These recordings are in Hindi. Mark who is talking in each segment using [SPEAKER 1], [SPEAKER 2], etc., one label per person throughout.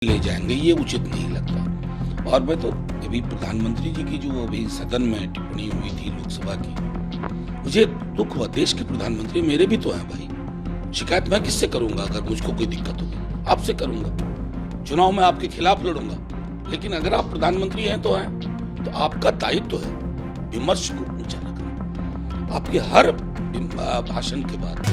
[SPEAKER 1] ले जाएंगे, ये उचित नहीं लगता। और मैं तो अभी प्रधानमंत्री जी की जो अभी सदन में टिप्पणी हुई थी लोकसभा की, मुझे दुख हुआ। देश के प्रधानमंत्री मेरे भी तो हैं भाई। शिकायत मैं किससे करूंगा? अगर मुझको कोई दिक्कत होगी आपसे करूंगा, चुनाव में आपके खिलाफ लड़ूंगा। लेकिन अगर आप प्रधानमंत्री हैं तो आपका दायित्व है विमर्श को ऊंचा रखना। आपके हर भाषण के बाद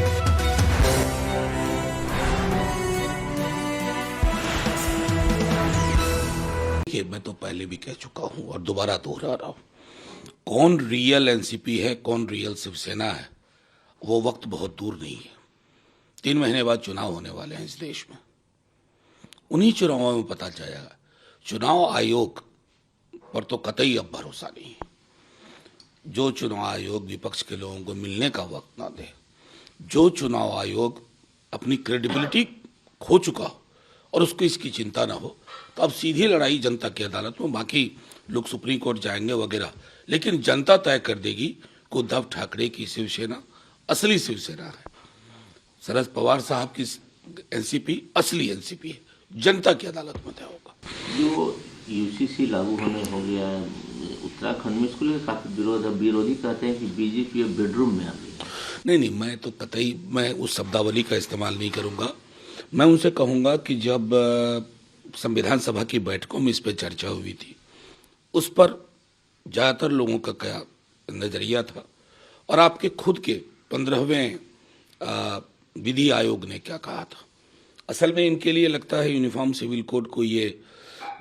[SPEAKER 1] मैं तो पहले भी कह चुका हूं और दोबारा दोहरा रहा हूं, कौन रियल एनसीपी है, कौन रियल शिवसेना है, वो वक्त बहुत दूर नहीं है। 3 महीने बाद चुनाव होने वाले हैं इस देश में। उन्हीं चुनावों में पता चलेगा। चुनाव आयोग पर तो कतई अब भरोसा नहीं है। जो चुनाव आयोग विपक्ष के लोगों को मिलने का वक्त ना दे, जो चुनाव आयोग अपनी क्रेडिबिलिटी खो चुका हो और उसको इसकी चिंता ना हो, तो अब सीधी लड़ाई जनता की अदालत में। बाकी लोग सुप्रीम कोर्ट जाएंगे वगैरह, लेकिन जनता तय कर देगी कि उद्धव ठाकरे की शिवसेना असली शिवसेना है, शरद पवार साहब की एनसीपी असली एनसीपी है। जनता की अदालत में तय होगा।
[SPEAKER 2] जो यूसीसी लागू होने हो गया है उत्तराखंड में, इसको लेकर काफी विरोध है। विरोधी कहते हैं कि बीजेपी अब बेडरूम में आ गई।
[SPEAKER 1] नहीं, मैं तो कतई मैं उस शब्दावली का इस्तेमाल नहीं करूंगा। मैं उनसे कहूंगा कि जब संविधान सभा की बैठकों में इस पर चर्चा हुई थी, उस पर ज़्यादातर लोगों का क्या नज़रिया था और आपके खुद के 15वें विधि आयोग ने क्या कहा था। असल में इनके लिए लगता है यूनिफॉर्म सिविल कोड को ये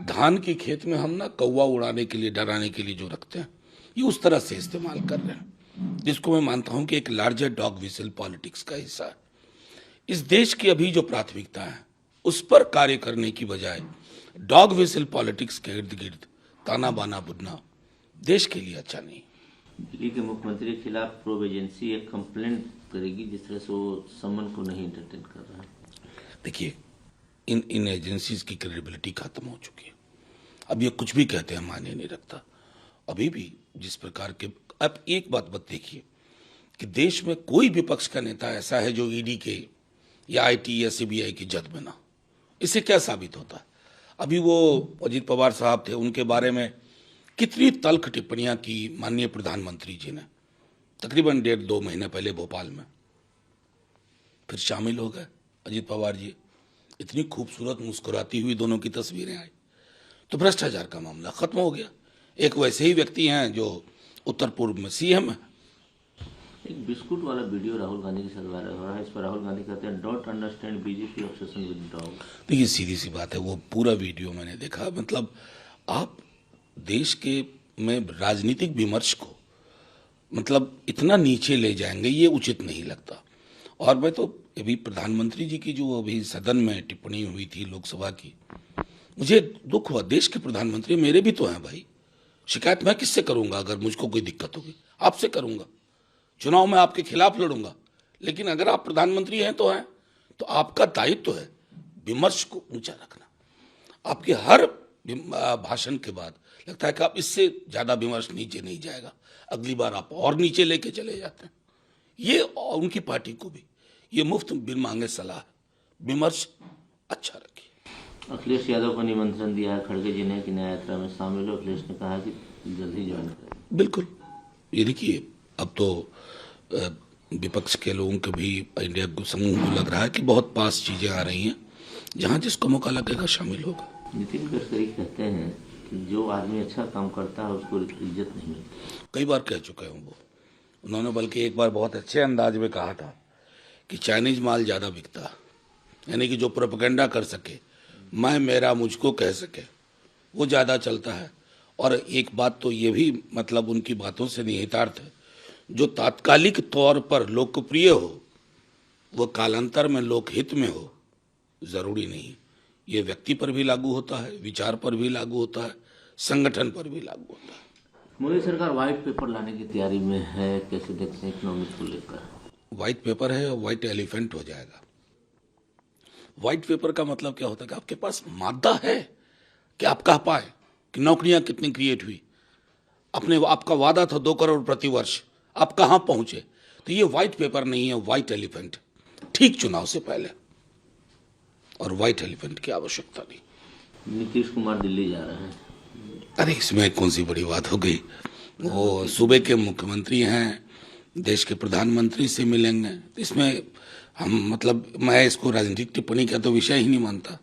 [SPEAKER 1] धान की खेत में हम ना कौवा उड़ाने के लिए, डराने के लिए जो रखते हैं, ये उस तरह से इस्तेमाल कर रहे हैं, जिसको मैं मानता हूं कि एक लार्जर डॉग विसल पॉलिटिक्स का हिस्सा है। इस देश की अभी जो प्राथमिकता है उस पर कार्य करने की बजाय डॉग विसल पॉलिटिक्स के इर्द गिर्द ताना बाना बुनना देश के लिए अच्छा नहीं।
[SPEAKER 2] दिल्ली के मुख्यमंत्री के खिलाफ प्रोब एजेंसी एक कंप्लेंट करेगी, जिस तरह से वो समन को नहीं एंटरटेन कर रहा है।
[SPEAKER 1] देखिए, इन एजेंसीज की क्रेडिबिलिटी खत्म हो चुकी है। अब ये कुछ भी कहते हैं मायने नहीं रखता। अभी भी जिस प्रकार के, अब एक बात देखिए कि देश में कोई विपक्ष का नेता ऐसा है जो ईडी के या आईटी या सीबीआई की जद में ना। इससे क्या साबित होता है? अभी वो अजीत पवार साहब थे, उनके बारे में कितनी तल्ख टिप्पणियां की माननीय प्रधानमंत्री जी ने, तकरीबन 1.5-2 महीने पहले भोपाल में। फिर शामिल हो गए अजीत पवार जी, इतनी खूबसूरत मुस्कुराती हुई दोनों की तस्वीरें आई, तो भ्रष्टाचार का मामला खत्म हो गया। एक वैसे ही व्यक्ति हैं जो उत्तर पूर्व में सीएम है।
[SPEAKER 2] एक बिस्कुट वाला वीडियो राहुल गांधी के साथ वायरल हो रहा है। इस पर राहुल गांधी कहते हैं, don't understand BJP obsession with dog.
[SPEAKER 1] देखिए, सीधी सी बात है, वो पूरा वीडियो मैंने देखा। मतलब आप देश के में राजनीतिक विमर्श को मतलब इतना नीचे ले जाएंगे, ये उचित नहीं लगता। और मैं तो अभी प्रधानमंत्री जी की जो अभी सदन में टिप्पणी हुई थी लोकसभा की, मुझे दुख हुआ। देश के प्रधानमंत्री मेरे भी तो हैं भाई। शिकायत मैं किससे करूंगा? अगर मुझको कोई दिक्कत होगी आपसे करूंगा, चुनाव में आपके खिलाफ लड़ूंगा। लेकिन अगर आप प्रधानमंत्री हैं तो आपका दायित्व है विमर्श को ऊंचा रखना। आपके हर भाषण के बाद लगता है कि आप इससे ज्यादा विमर्श नीचे नहीं जाएगा, अगली बार आप और नीचे लेके चले जाते हैं। ये और उनकी पार्टी को भी ये मुफ्त बिन मांगे सलाह, विमर्श अच्छा रखिए।
[SPEAKER 2] अखिलेश यादव को निमंत्रण दिया है खड़गे जी ने कि न्याय यात्रा में शामिल हो। अखिलेश ने कहा कि जल्द ही ज्वाइन करें।
[SPEAKER 1] बिल्कुल, ये देखिए, अब तो विपक्ष के लोगों के भी इंडिया को समूह को लग रहा है कि बहुत पास चीजें आ रही हैं, जहां जिसको मौका लगेगा शामिल होगा।
[SPEAKER 2] नितिन गडकरी कहते हैं कि जो आदमी अच्छा काम करता है उसको इज्जत नहीं मिलती।
[SPEAKER 1] कई बार कह चुके हैं वो। उन्होंने बल्कि एक बार बहुत अच्छे अंदाज में कहा था कि चाइनीज माल ज़्यादा बिकता है, यानी कि जो प्रोपेगेंडा कर सके, मैं मेरा मुझको कह सके, वो ज़्यादा चलता है। और एक बात तो ये भी मतलब उनकी बातों से निहितार्थ है, जो तात्कालिक तौर पर लोकप्रिय हो वो कालांतर में लोकहित में हो, ज़रूरी नहीं। ये व्यक्ति पर भी लागू होता है, विचार पर भी लागू होता है, संगठन पर भी लागू होता है।
[SPEAKER 2] मोदी सरकार व्हाइट पेपर लाने की तैयारी में है, कैसे देखते हैं इकोनॉमिक्स को लेकर?
[SPEAKER 1] व्हाइट पेपर है और व्हाइट एलिफेंट हो जाएगा। व्हाइट पेपर का मतलब क्या होता है कि आपके पास मादा है कि आप कह पाए कि नौकरियां कितनी क्रिएट हुई, आपका वादा था 2 करोड़ प्रति वर्ष, आप कहां पहुंचे। तो ये व्हाइट पेपर नहीं है, व्हाइट एलिफेंट, ठीक चुनाव से पहले। और व्हाइट एलिफेंट की आवश्यकता नहीं।
[SPEAKER 2] नीतीश कुमार दिल्ली जा रहे हैं।
[SPEAKER 1] अरे इसमें कौन सी बड़ी बात हो गई, वो सूबे के मुख्यमंत्री हैं, देश के प्रधानमंत्री से मिलेंगे, इसमें हम मतलब मैं इसको राजनीतिक टिप्पणी का तो विषय ही नहीं मानता।